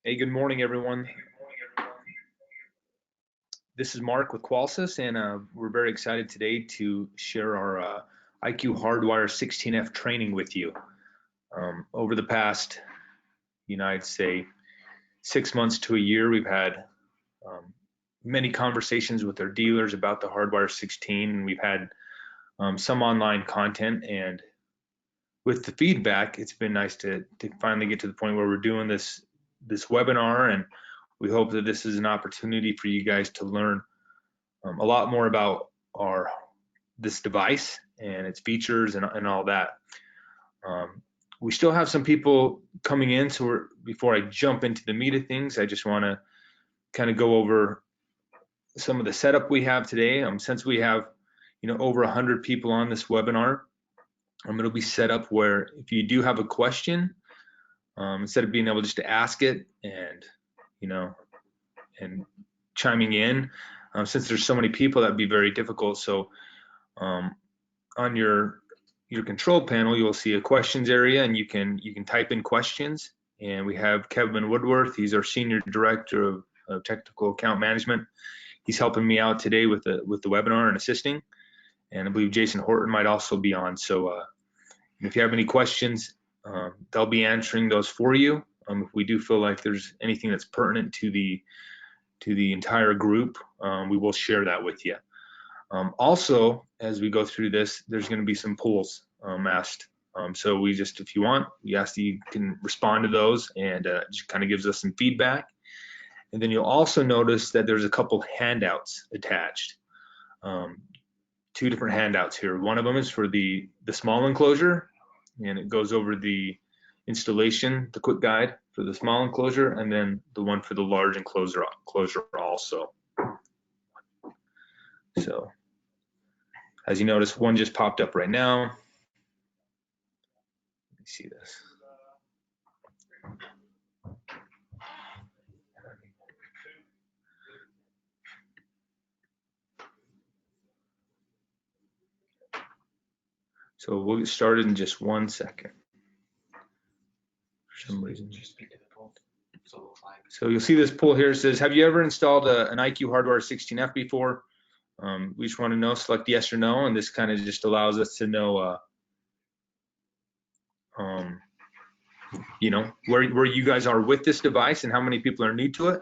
Hey, good morning, everyone. This is Mark with Qolsys, and we're very excited today to share our IQ Hardwire 16F training with you. Over the past, I'd say 6 months to a year, we've had many conversations with our dealers about the Hardwire 16, and we've had some online content. And with the feedback, it's been nice to finally get to the point where we're doing this webinar, and we hope that this is an opportunity for you guys to learn a lot more about this device and its features and all that. We still have some people coming in, so before I jump into the meat of things, I just want to kind of go over some of the setup we have today. Since we have over 100 people on this webinar, it'll be set up where if you do have a question, instead of being able just to ask it and and chiming in, since there's so many people, that'd be very difficult. So on your control panel, you'll see a questions area, and you can type in questions. And we have Kevin Woodworth. He's our senior director of technical account management. He's helping me out today with the webinar and assisting. And I believe Jason Horton might also be on. So if you have any questions, they'll be answering those for you. If we do feel like there's anything that's pertinent to the entire group, we will share that with you. Also, as we go through this, there's going to be some polls asked. So if you want, we ask that you can respond to those, and just kind of gives us some feedback. And then you'll also notice that there's a couple handouts attached. Two different handouts here. One of them is for the small enclosure, and it goes over the installation, the quick guide for the small enclosure, and then the one for the large enclosure also. So as you notice, one just popped up right now. Let me see this. So we'll get started in just 1 second. For some reason. So you'll see this poll here. It says, have you ever installed an IQ Hardwire 16F before? We just want to know, select yes or no, and this kind of just allows us to know, where you guys are with this device and how many people are new to it.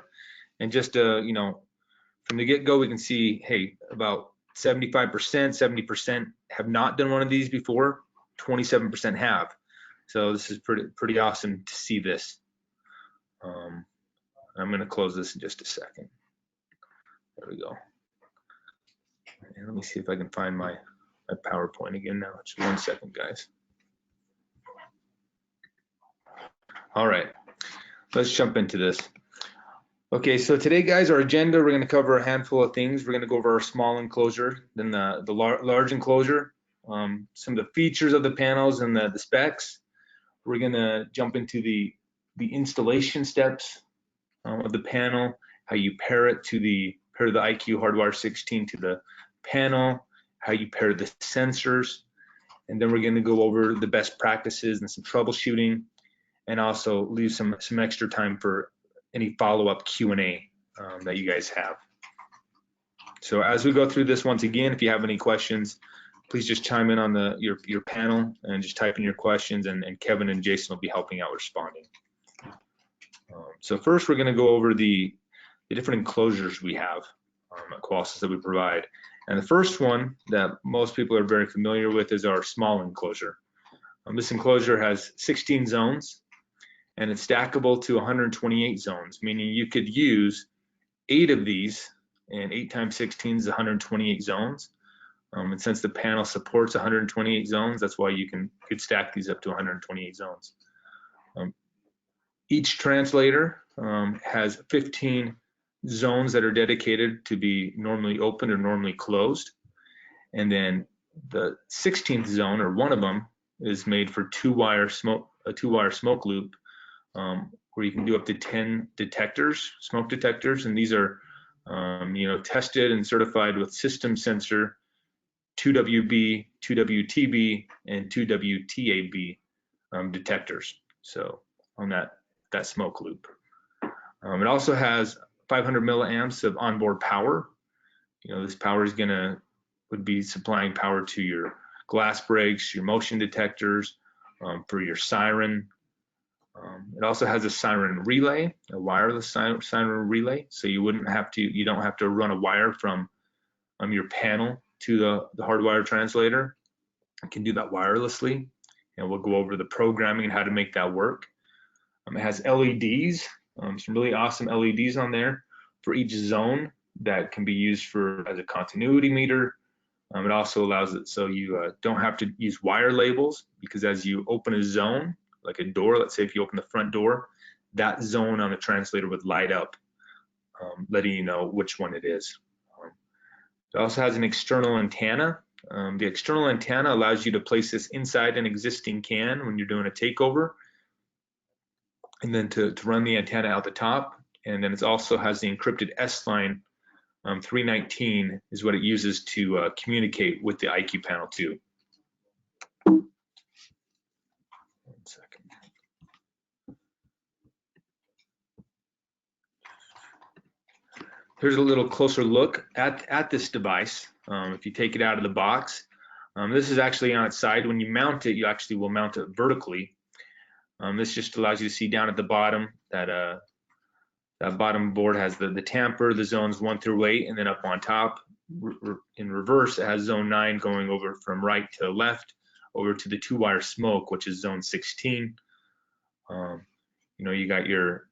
And just, from the get-go, we can see, hey, about 75%, 70% have not done one of these before, 27% have. So this is pretty awesome to see this. I'm going to close this in just a second. There we go. And let me see if I can find my PowerPoint again now. Just 1 second, guys. All right, let's jump into this. Okay, so today, guys, our agenda, we're going to cover a handful of things. We're going to go over our small enclosure, then the large enclosure, some of the features of the panels and the specs. We're going to jump into the installation steps of the panel, how you pair the IQ Hardwire 16 to the panel, how you pair the sensors, and then we're going to go over the best practices and some troubleshooting, and also leave some extra time for any follow-up Q&A that you guys have. So as we go through this, once again, if you have any questions, please just chime in on your panel and just type in your questions, and Kevin and Jason will be helping out responding. So first, we're going to go over the different enclosures we have at Qolsys that we provide. And the first one that most people are very familiar with is our small enclosure. This enclosure has 16 zones, and it's stackable to 128 zones, meaning you could use 8 of these, and 8 times 16 is 128 zones. And since the panel supports 128 zones, that's why you could stack these up to 128 zones. Each translator has 15 zones that are dedicated to be normally open or normally closed. And then the 16th zone, or one of them, is made for a two-wire smoke loop, where you can do up to 10 detectors, smoke detectors, and these are tested and certified with system sensor 2WB, 2WTB, and 2WTAB detectors. So on that smoke loop. It also has 500 milliamps of onboard power. This power would be supplying power to your glass brakes, your motion detectors, for your siren. It also has a siren relay, a wireless siren relay, so you don't have to run a wire from your panel to the hardwire translator. You can do that wirelessly, and we'll go over the programming and how to make that work. It has LEDs, some really awesome LEDs on there for each zone that can be used as a continuity meter. It also allows it so you don't have to use wire labels, because as you open a zone, like a door, let's say if you open the front door, that zone on the translator would light up, letting you know which one it is. It also has an external antenna. The external antenna allows you to place this inside an existing can when you're doing a takeover, and then to run the antenna out the top. And then it also has the encrypted S-line 319 is what it uses to communicate with the IQ panel too. 1 second. Here's a little closer look at this device. If you take it out of the box, this is actually on its side. When you mount it, you actually will mount it vertically. This just allows you to see down at the bottom that that bottom board has the tamper, the zones 1 through 8, and then up on top, in reverse, it has zone 9 going over from right to left over to the 2-wire smoke, which is zone 16. You got your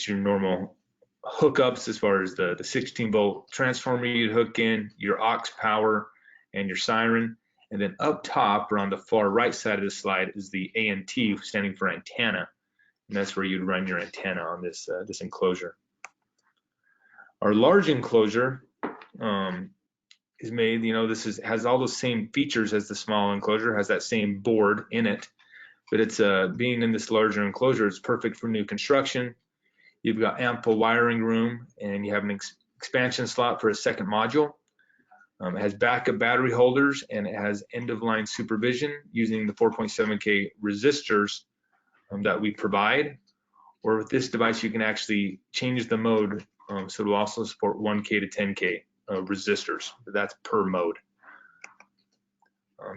normal hookups as far as the 16-volt transformer you'd hook in, your aux power, and your siren. And then up top, or on the far right side of the slide, is the ANT, standing for antenna. And that's where you'd run your antenna on this enclosure. Our large enclosure is made, has all those same features as the small enclosure, has that same board in it, but it's being in this larger enclosure, it's perfect for new construction. You've got ample wiring room, and you have an expansion slot for a second module. It has backup battery holders, and it has end-of-line supervision using the 4.7K resistors that we provide. Or with this device, you can actually change the mode, so it'll also support 1K to 10K resistors. That's per mode.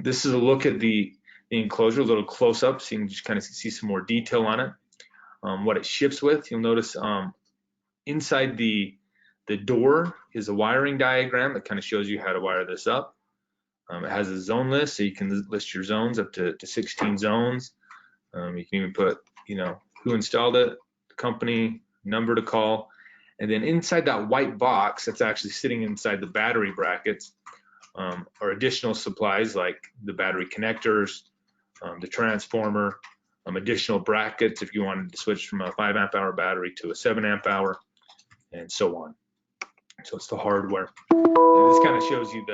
This is a look at the enclosure, a little close-up, so you can just kind of see some more detail on it. What it ships with, you'll notice inside the door is a wiring diagram that kind of shows you how to wire this up. It has a zone list, so you can list your zones up to 16 zones. You can even put, who installed it, the company, number to call. And then inside that white box that's actually sitting inside the battery brackets are additional supplies like the battery connectors, the transformer, additional brackets if you wanted to switch from a 5 amp hour battery to a 7 amp hour, and so on. So it's the hardware. And this kind of shows you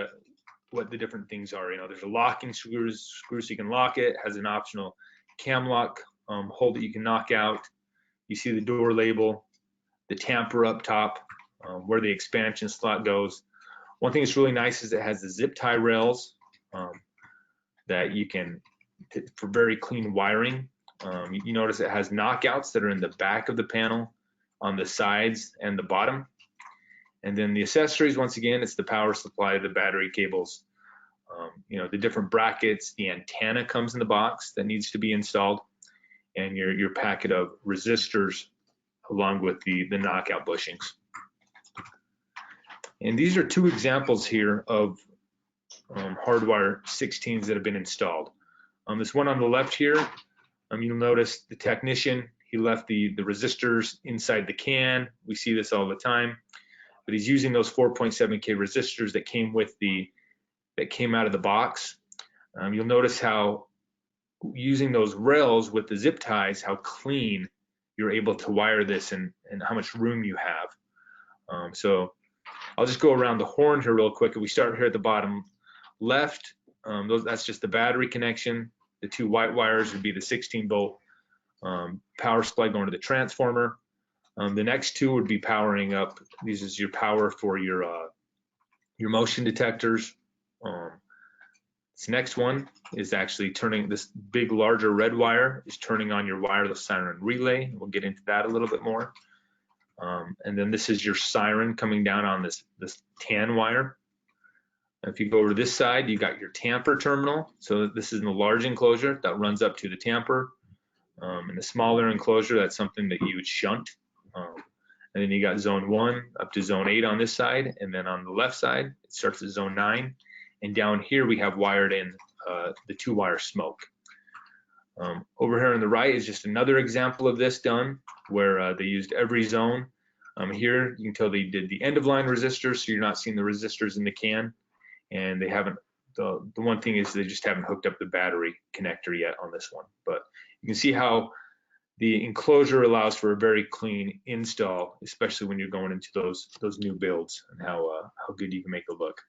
what the different things are. There's a locking screw so you can lock it. It has an optional cam lock hole that you can knock out. You see the door label, the tamper up top, where the expansion slot goes. One thing that's really nice is it has the zip tie rails that you can, for very clean wiring. You notice it has knockouts that are in the back of the panel, on the sides and the bottom. And then the accessories, once again, it's the power supply, the battery cables, the different brackets, the antenna comes in the box that needs to be installed, and your packet of resistors along with the knockout bushings. And these are 2 examples here of hardwire 16s that have been installed. This one on the left here, you'll notice the technician, he left the resistors inside the can. We see this all the time, but he's using those 4.7K resistors that came out of the box. You'll notice how using those rails with the zip ties, how clean you're able to wire this and how much room you have. So I'll just go around the horn here real quick. If we start here at the bottom left, that's just the battery connection. The 2 white wires would be the 16-volt power supply going to the transformer. The next 2 would be powering up. This is your power for your motion detectors. This next one is actually turning, this big larger red wire is turning on your wireless siren relay. We'll get into that a little bit more. And then this is your siren coming down on this tan wire. If you go over to this side, you got your tamper terminal. So this is in the large enclosure that runs up to the tamper. In the smaller enclosure, that's something that you would shunt. And then you got zone 1 up to zone 8 on this side. And then on the left side, it starts at zone 9. And down here, we have wired in the 2-wire smoke. Over here on the right is just another example of this done, where they used every zone. Here, you can tell they did the end-of-line resistors, so you're not seeing the resistors in the can. And they haven't, the one thing is they just haven't hooked up the battery connector yet on this one. But you can see how the enclosure allows for a very clean install, especially when you're going into those new builds, and how good you can make it look.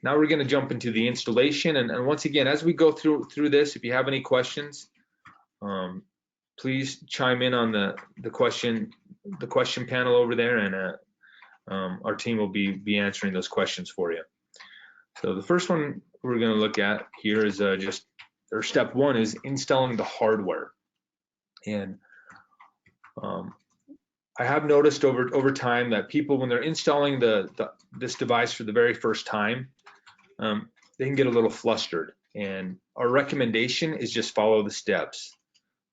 Now we're going to jump into the installation, and once again, as we go through this, if you have any questions, please chime in on the question panel over there, and our team will be answering those questions for you. So the first one we're going to look at here is step 1 is installing the hardware. And I have noticed over time that people, when they're installing this device for the very first time, they can get a little flustered. And our recommendation is just follow the steps.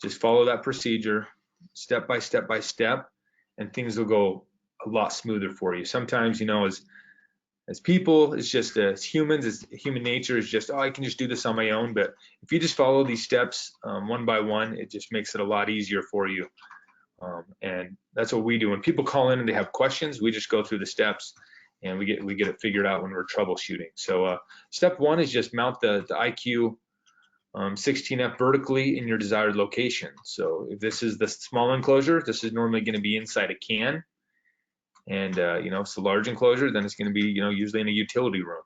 Just follow that procedure, step by step by step, and things will go a lot smoother for you. Sometimes, you know, as people, it's just as humans, as human nature is just, oh, I can just do this on my own. But if you just follow these steps one by one, it just makes it a lot easier for you. And that's what we do. When people call in and they have questions, we just go through the steps, and we get it figured out when we're troubleshooting. So step 1 is just mount the IQ 16F vertically in your desired location. So if this is the small enclosure, this is normally going to be inside a can. And you know, it's a large enclosure, then it's going to be, you know, usually in a utility room.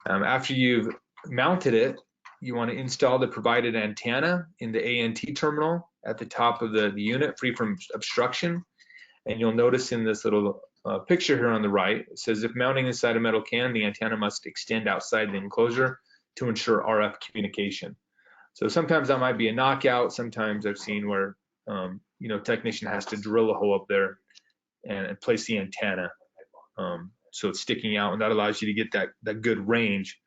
After you've mounted it, you want to install the provided antenna in the ANT terminal at the top of the unit, free from obstruction. And you'll notice in this little picture here on the right, it says if mounting inside a metal can, the antenna must extend outside the enclosure to ensure RF communication. So sometimes that might be a knockout. Sometimes I've seen where you know, technician has to drill a hole up there and place the antenna so it's sticking out, and that allows you to get that good range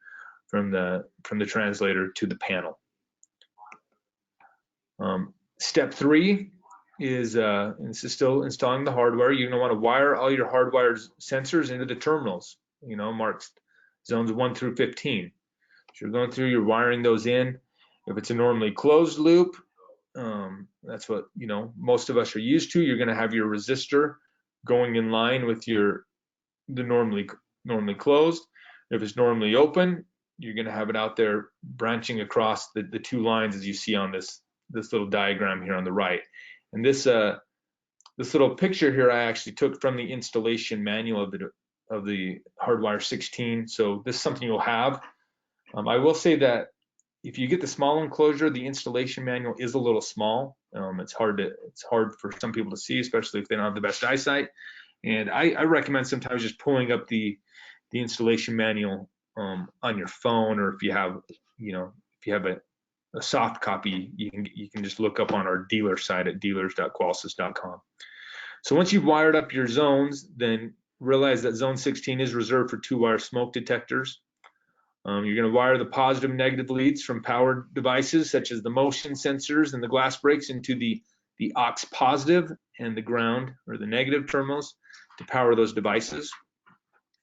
from the translator to the panel. Step 3 is this is still installing the hardware. You're going to want to wire all your hardwired sensors into the terminals, you know, marked zones 1 through 15. So you're going through, you're wiring those in. If it's a normally closed loop, that's what, you know, most of us are used to. You're going to have your resistor going in line with the normally closed. If it's normally open, you're going to have it out there branching across the 2 lines, as you see on this little diagram here on the right. And this little picture here I actually took from the installation manual of the Hardwire 16. So this is something you'll have. I will say that if you get the small enclosure, the installation manual is a little small. It's hard for some people to see, especially if they don't have the best eyesight. And I recommend sometimes just pulling up the installation manual on your phone, or if you have, you know, if you have a soft copy, you can just look up on our dealer site at dealers.qolsys.com. So once you've wired up your zones, then realize that zone 16 is reserved for 2-wire smoke detectors. You're going to wire the positive and negative leads from powered devices such as the motion sensors and the glass breaks into the aux positive and the ground or the negative terminals to power those devices.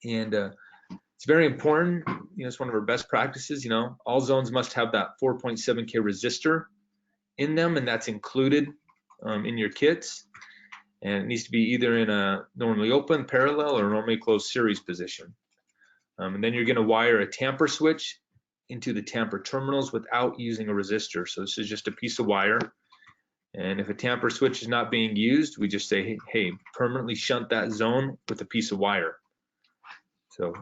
And it's very important, you know, it's one of our best practices, you know, all zones must have that 4.7K resistor in them, and that's included in your kits. And it needs to be either in a normally open, parallel, or normally closed series position. And then you're going to wire a tamper switch into the tamper terminals without using a resistor. So this is just a piece of wire. And if a tamper switch is not being used, we just say, hey, permanently shunt that zone with a piece of wire. So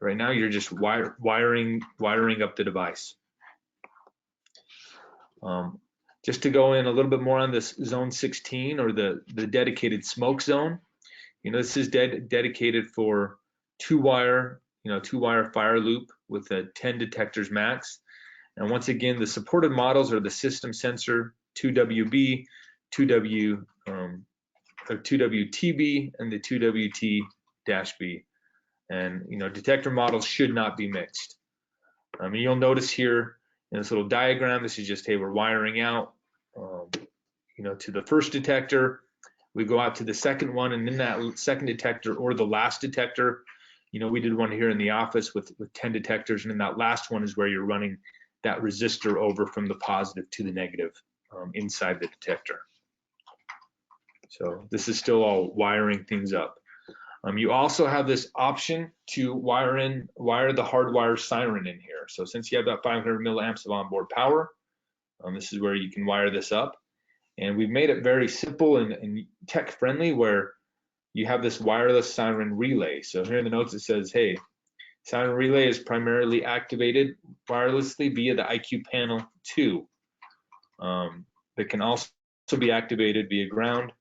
right now you're just wiring up the device. Just to go in a little bit more on this zone 16, or the dedicated smoke zone. You know, this is dedicated for 2-wire, you know, 2-wire fire loop with a 10 detectors max. And once again, the supported models are the system sensor 2WB, 2W or 2WTB and the 2WT-B. And detector models should not be mixed. You'll notice here in this little diagram, this is just, hey, we're wiring out, to the first detector. We go out to the second one, and in that second detector or the last detector, we did one here in the office with 10 detectors, and in that last one is where you're running that resistor over from the positive to the negative inside the detector. So this is still all wiring things up. You also have this option to wire the hardwire siren in here. So since you have about 500 milliamps of onboard power, this is where you can wire this up. And we've made it very simple and tech friendly, where you have this wireless siren relay. So here in the notes it says, hey, siren relay is primarily activated wirelessly via the IQ panel 2. That can also be activated via ground,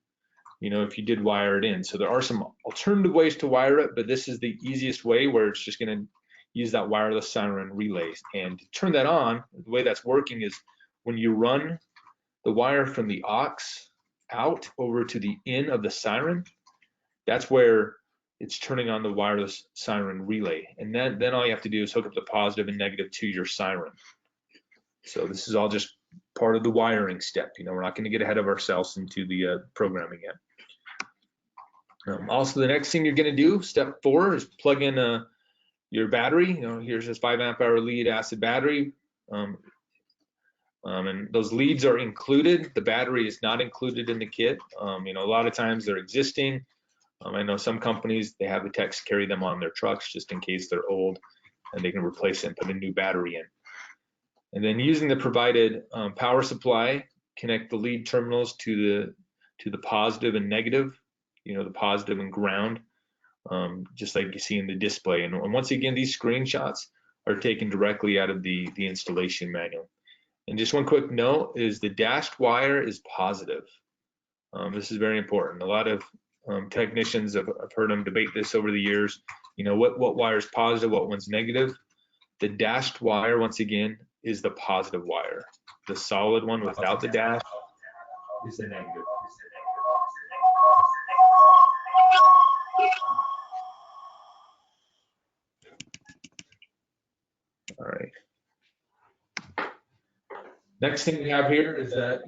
if you did wire it in. So there are some alternative ways to wire it, but this is the easiest way, where it's just going to use that wireless siren relay. And to turn that on, the way that's working is when you run the wire from the aux out over to the in of the siren, that's where it's turning on the wireless siren relay. And then all you have to do is hook up the positive and negative to your siren. So this is all just part of the wiring step. We're not going to get ahead of ourselves into the programming yet. Also, the next thing you're going to do, step 4, is plug in your battery. Here's this 5 amp hour lead acid battery. And those leads are included. The battery is not included in the kit. A lot of times they're existing. I know some companies, they have the techs carry them on their trucks just in case they're old, and they can replace it and put a new battery in. And then using the provided power supply, connect the lead terminals to the positive and negative, the positive and ground, just like you see in the display. And once again, these screenshots are taken directly out of the installation manual. And just one quick note is the dashed wire is positive. This is very important. A lot of technicians, I've heard them debate this over the years. What wire is positive, what one's negative. The dashed wire, once again, is the positive wire. The solid one without the dash is the negative. All right. Next thing we have here is that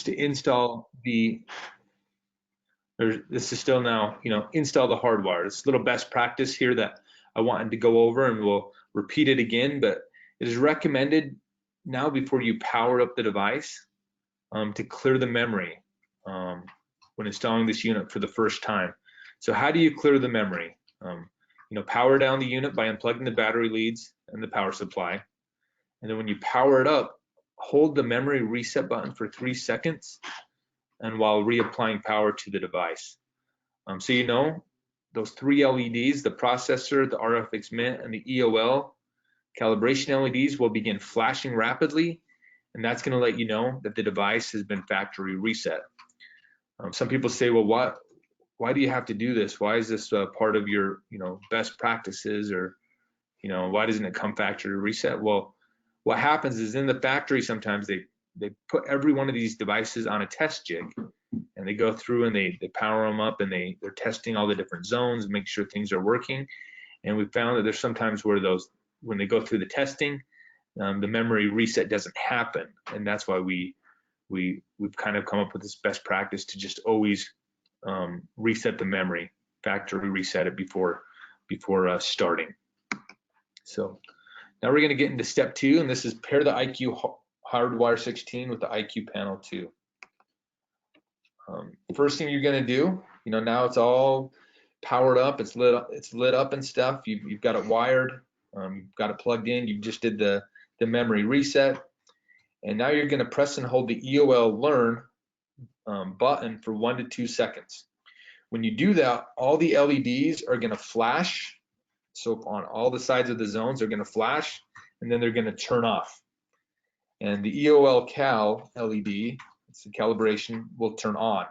to install this is still now, install the hardwire. It's a little best practice here that I wanted to go over, and we'll repeat it again, but it is recommended now before you power up the device to clear the memory when installing this unit for the first time. So how do you clear the memory? Power down the unit by unplugging the battery leads and the power supply. And then when you power it up, hold the memory reset button for 3 seconds, and while reapplying power to the device. So those 3 LEDs, the processor, the RFX mint, and the EOL calibration LEDs will begin flashing rapidly, and that's going to let you know that the device has been factory reset. Some people say, well, why do you have to do this? Why is this part of your best practices, or why doesn't it come factory reset? Well, what happens is in the factory sometimes they put every one of these devices on a test jig, and they go through and they power them up, and they're testing all the different zones, make sure things are working. And we found that there's sometimes where when they go through the testing, the memory reset doesn't happen, and that's why we've kind of come up with this best practice to just always reset the memory, factory reset it before starting. So now we're going to get into step 2, and this is pair the IQ Hardwire 16 with the IQ panel 2. First thing you're going to do, now it's all powered up, it's lit up and stuff. You've got it wired, you've got it plugged in. You just did the memory reset, and now you're going to press and hold the EOL learn button for 1 to 2 seconds. When you do that, all the LEDs are going to flash. So on all the sides of the zones, they're going to flash, and then they're going to turn off. And the EOL cal LED, it's the calibration, will turn on.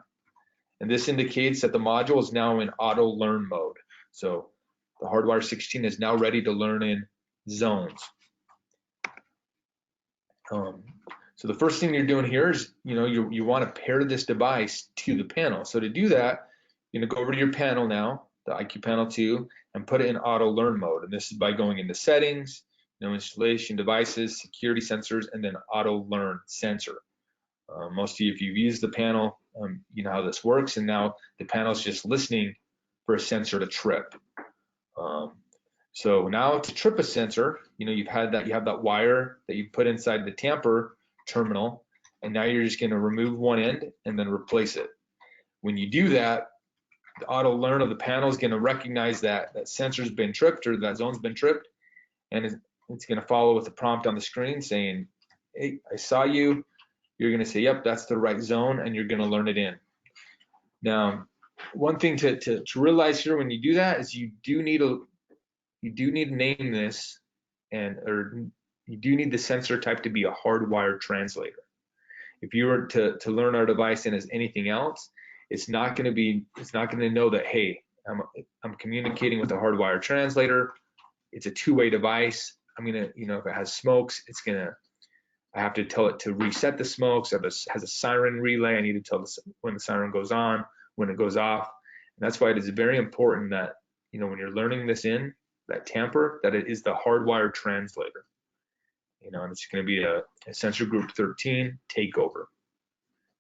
And this indicates that the module is now in auto learn mode. So the Hardwire 16 is now ready to learn in zones. So the first thing you're doing here is, you want to pair this device to the panel. So to do that, you're going to go over to your panel now, the IQ Panel 2, and put it in auto learn mode. And this is by going into settings, installation devices, security sensors, and then auto learn sensor. Most of you, if you've used the panel, you know how this works. And now the panel is just listening for a sensor to trip. So now to trip a sensor, you have that wire that you put inside the tamper terminal, and now you're just going to remove one end and then replace it. When you do that, the auto learn of the panel is going to recognize that sensor's been tripped, or that zone's been tripped, and it's going to follow with a prompt on the screen saying, hey, I saw you. You're going to say, yep, that's the right zone, and you're going to learn it in. Now, one thing to realize here when you do that is you do need to name this, or you do need the sensor type to be a hardwired translator. If you were to learn our device in as anything else, it's not going to know that, hey, I'm communicating with a hardwired translator. It's a two-way device. I'm going to, if it has smokes, I have to tell it to reset the smokes. If it has a siren relay, I need to tell it when the siren goes on, when it goes off. And that's why it is very important that, when you're learning this in that tamper, that it is the hardwired translator. And it's going to be a sensor group 13 takeover.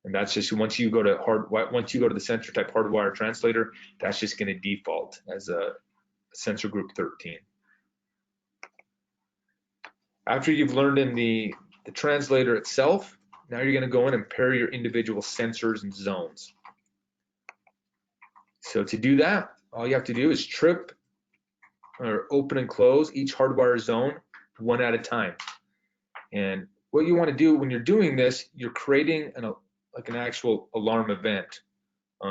And that's just once you go to the sensor type hardwire translator, that's just going to default as a sensor group 13. After you've learned in the translator itself, now you're going to go in and pair your individual sensors and zones. So to do that, all you have to do is trip or open and close each hardwire zone one at a time. And what you want to do when you're doing this, you're creating an actual alarm event.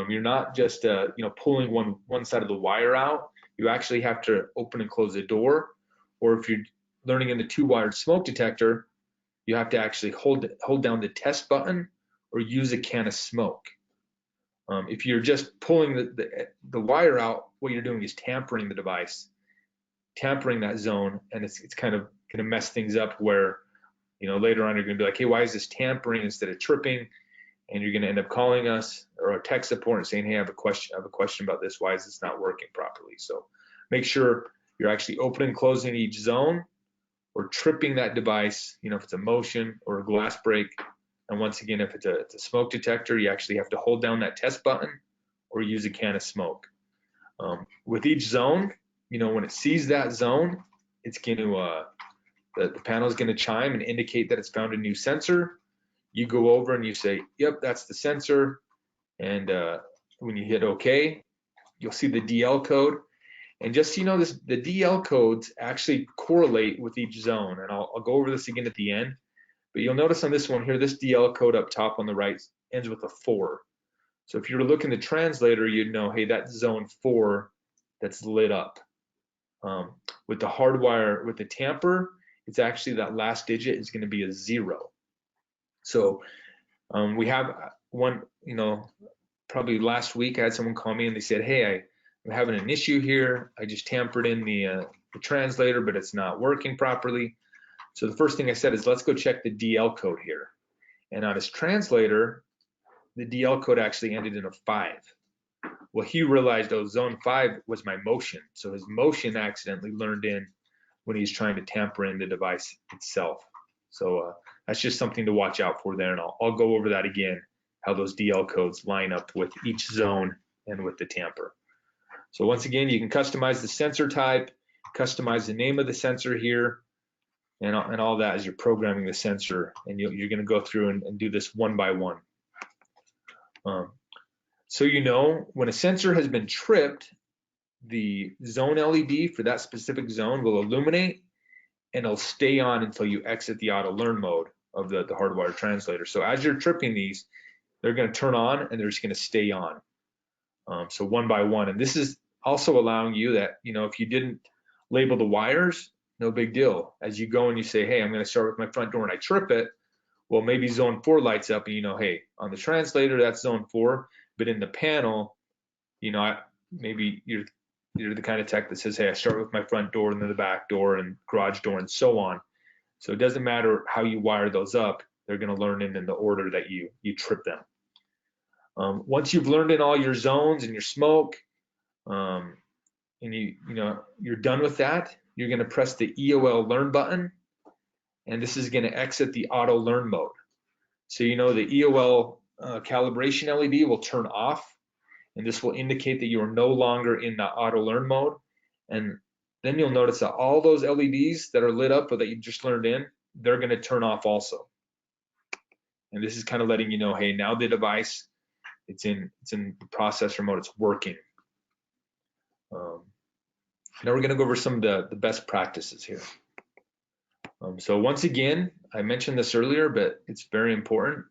You're not just pulling one side of the wire out. You actually have to open and close the door, or if you're learning in the two-wired smoke detector, you have to actually hold down the test button or use a can of smoke. If you're just pulling the wire out, what you're doing is tampering the device, tampering that zone, and it's kind of going to mess things up where, later on you're going to be like, hey, why is this tampering instead of tripping? And you're going to end up calling us or a tech support and saying, hey, I have a question about this. Why is this not working properly? So make sure you're actually opening and closing each zone or tripping that device, if it's a motion or a glass break. And once again, if it's a smoke detector, you actually have to hold down that test button or use a can of smoke. With each zone, when it sees that zone, it's going to, the panel is going to chime and indicate that it's found a new sensor. You go over and you say, yep, that's the sensor. And when you hit OK, you'll see the DL code. And just so you know, the DL codes actually correlate with each zone. And I'll go over this again at the end. But you'll notice on this one here, this DL code up top on the right ends with a 4. So if you were looking at the translator, you'd know, hey, that's zone 4 that's lit up. With the hardwire, with the tamper, it's actually that last digit is going to be a 0. So we have one, probably last week I had someone call me and they said, hey, I'm having an issue here. I just tampered in the translator, but it's not working properly. So the first thing I said is, let's go check the DL code here. And on his translator, the DL code actually ended in a 5. Well, he realized, oh, zone 5 was my motion. So his motion accidentally learned in when he's trying to tamper in the device itself. So that's just something to watch out for there. And I'll go over that again, how those DL codes line up with each zone and with the tamper. So once again, you can customize the sensor type, customize the name of the sensor here, and all that as you're programming the sensor. And you're going to go through and do this one by one. So when a sensor has been tripped, the zone LED for that specific zone will illuminate, and it'll stay on until you exit the auto learn mode of the hardwired translator. So as you're tripping these, they're going to turn on and they're just going to stay on. So one by one. And this is also allowing you that, if you didn't label the wires, no big deal. As you go and you say, hey, I'm going to start with my front door and I trip it, well, maybe zone 4 lights up and hey, on the translator, that's zone 4. But in the panel, maybe you're the kind of tech that says, hey, I start with my front door and then the back door and garage door and so on. So it doesn't matter how you wire those up, they're going to learn in the order that you trip them. Once you've learned in all your zones and your smoke, and you're done with that, you're going to press the EOL learn button, and this is going to exit the auto learn mode. So the EOL calibration LED will turn off, and this will indicate that you are no longer in the auto learn mode. And then you'll notice that all those LEDs that are lit up or that you just learned in, they're going to turn off also. And this is kind of letting you know, hey, now the device, it's in the processor mode, it's working. Now we're going to go over some of the best practices here. So once again, I mentioned this earlier, but it's very important.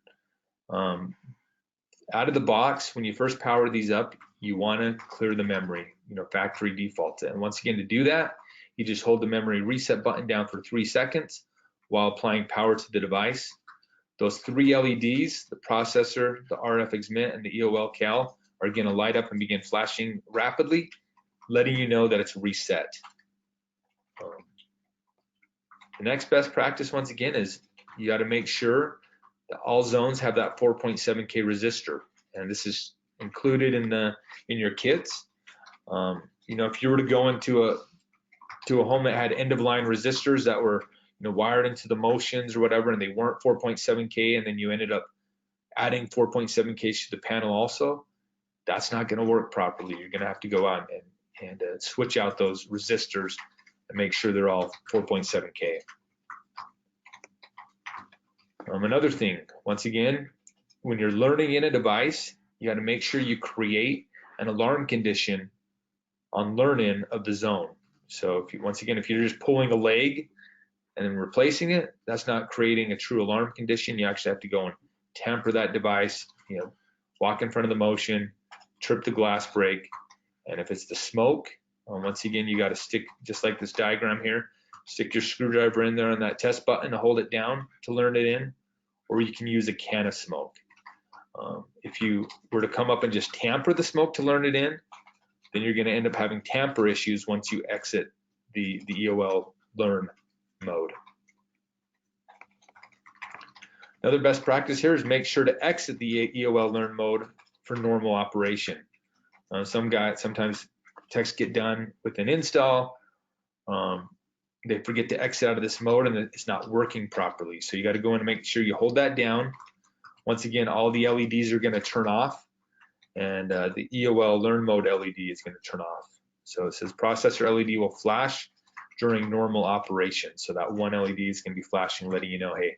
Out of the box, when you first power these up, you want to clear the memory, factory defaults. And once again, to do that, you just hold the memory reset button down for 3 seconds while applying power to the device. Those 3 LEDs, the processor, the RF XMIT, and the EOL cal, are going to light up and begin flashing rapidly, letting you know that it's reset. The next best practice, once again, is you got to make sure that all zones have that 4.7K resistor, and this is included in your kits. If you were to go into a home that had end-of-line resistors that were wired into the motions or whatever, and they weren't 4.7K, and then you ended up adding 4.7K to the panel also, that's not going to work properly. You're going to have to go out and switch out those resistors and make sure they're all 4.7K. Another thing, once again, when you're learning in a device, you got to make sure you create an alarm condition on learn-in of the zone. So if you're just pulling a leg and then replacing it, that's not creating a true alarm condition. You actually have to go and tamper that device, walk in front of the motion, trip the glass break. And if it's the smoke, once again, you got to stick, just like this diagram here, stick your screwdriver in there on that test button to hold it down to learn it in, or you can use a can of smoke. If you were to come up and just tamper the smoke to learn it in, then you're going to end up having tamper issues once you exit the EOL learn mode. Another best practice here is make sure to exit the EOL learn mode for normal operation. Sometimes techs get done with an install, they forget to exit out of this mode and it's not working properly. So you got to go in and make sure you hold that down. Once again, all the LEDs are going to turn off, and the EOL learn mode LED is going to turn off. So it says processor LED will flash during normal operation. So that one LED is going to be flashing, letting you know, hey,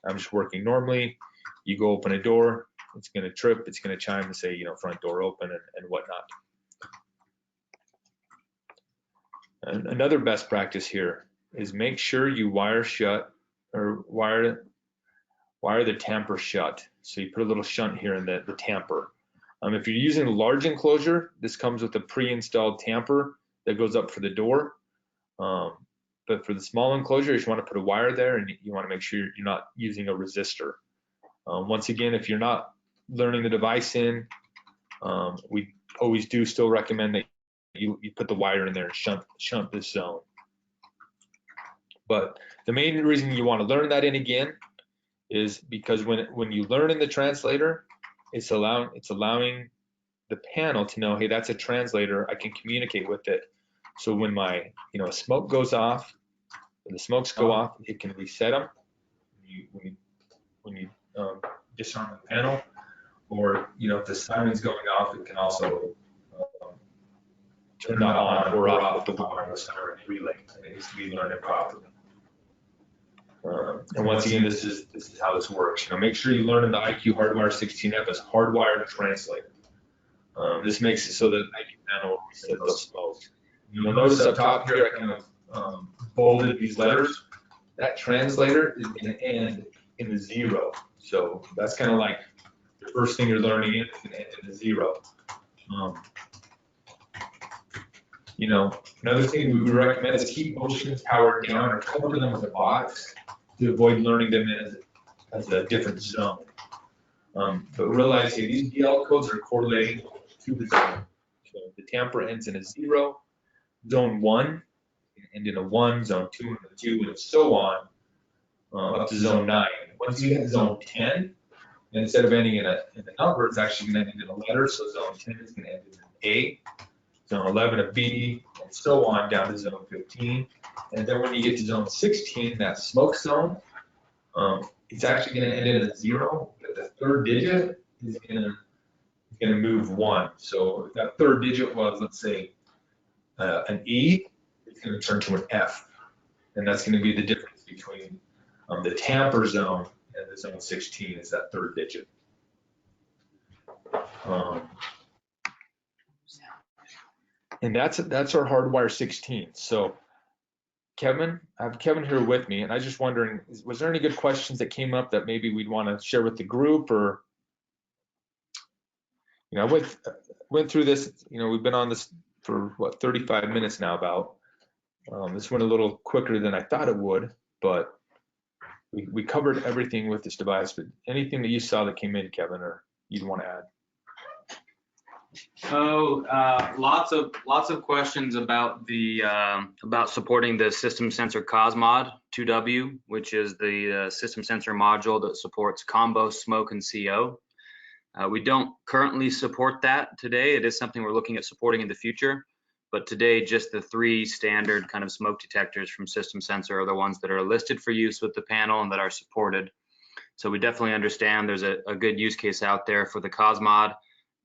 I'm just working normally. You go open a door, it's going to trip, it's going to chime and say, front door open and whatnot. And another best practice here is make sure you wire shut or wire the tamper shut. So you put a little shunt here in the tamper. If you're using a large enclosure, this comes with a pre-installed tamper that goes up for the door. But for the small enclosure, you just want to put a wire there, and you want to make sure you're not using a resistor. Once again, if you're not learning the device in, we always do still recommend that you put the wire in there and shunt this zone. But the main reason you want to learn that in again is because when you learn in the translator, it's allowing the panel to know, hey, that's a translator, I can communicate with it. So when my smoke goes off, when the smokes go off, it can reset them when you disarm the panel, or if the siren's going off, it can also turn that on or off with the wireless siren relay. It needs to be learned properly. And once again, this is how this works. Make sure you learn in the IQ Hardwire 16F as hardwired translator. This makes it so that IQ panel will reset those smokes. You'll notice up top here, I kind of bolded these letters. That translator is going to end in the 0. So that's kind of like the first thing you're learning is going to end in the 0. Another thing we would recommend is keep motions powered down or cover them with a box to avoid learning them as a different zone. But realize here, these DL codes are correlating to the zone. So the tamper ends in a 0, zone 1 end in a 1, zone 2 in a 2, and so on. up to zone 9. Once you hit zone 10, instead of ending in a number, it's actually going to end in a letter. So zone 10 is going to end in an A, zone 11 a B, and so on down to zone 15. And then when you get to zone 16, that smoke zone, it's actually going to end in a 0, but the third digit is going to move 1. So if that third digit was, let's say, an E, it's going to turn to an F. And that's going to be the difference between the tamper zone and the zone 16 is that third digit. And that's our Hardwire 16. So Kevin, I have Kevin here with me, and I was just wondering, was there any good questions that came up that maybe we'd want to share with the group? Or, you know, I went through this, you know, we've been on this for what, 35 minutes now about. This went a little quicker than I thought it would, but we covered everything with this device. But anything that you saw that came in, Kevin, or you'd want to add? Oh, lots of questions about the about supporting the system sensor COSMOD 2W, which is the system sensor module that supports combo, smoke, and CO. We don't currently support that today. It is something we're looking at supporting in the future, but today just the 3 standard kind of smoke detectors from system sensor are the ones that are listed for use with the panel and that are supported. So we definitely understand there's a good use case out there for the COSMOD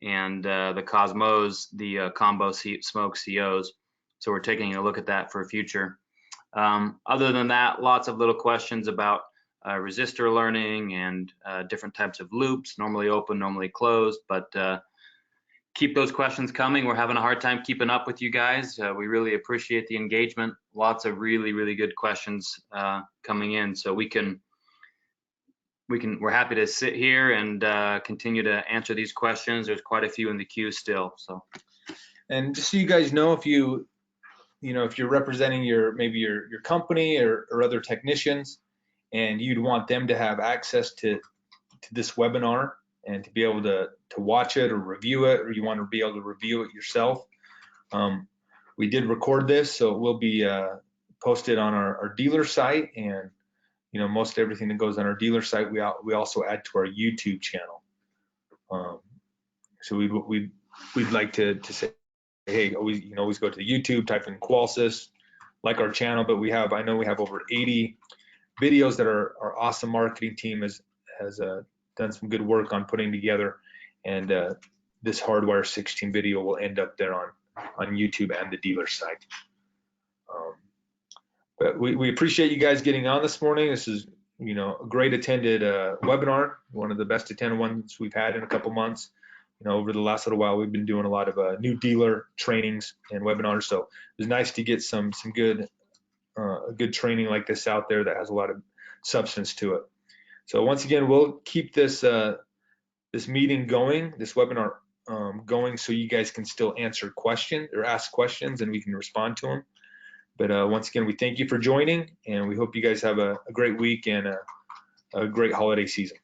and the Cosmos, the combo smoke COs. So we're taking a look at that for future. Other than that, lots of little questions about resistor learning and different types of loops, normally open, normally closed, but keep those questions coming. We're having a hard time keeping up with you guys. We really appreciate the engagement. Lots of really good questions coming in, so we're happy to sit here and continue to answer these questions. There's quite a few in the queue still. So, and just so you guys know, if you know, if you're representing maybe your company or other technicians, and you'd want them to have access to this webinar and to be able to watch it or review it, or you want to be able to review it yourself, we did record this, so it will be posted on our dealer site. And you know, most everything that goes on our dealer site, we also add to our YouTube channel. So we'd like to say, hey, always go to the YouTube, type in Qolsys, like our channel. But I know we have over 80 videos that our awesome marketing team has done some good work on putting together, and this Hardwire 16 video will end up there on YouTube and the dealer site. But we appreciate you guys getting on this morning. This is, you know, a great attended webinar, one of the best attended ones we've had in a couple months. You know, over the last little while, we've been doing a lot of new dealer trainings and webinars. So it was nice to get some good training like this out there that has a lot of substance to it. So once again, we'll keep this meeting going, this webinar going, so you guys can still answer questions or ask questions, and we can respond to them. But once again, we thank you for joining, and we hope you guys have a great week and a great holiday season.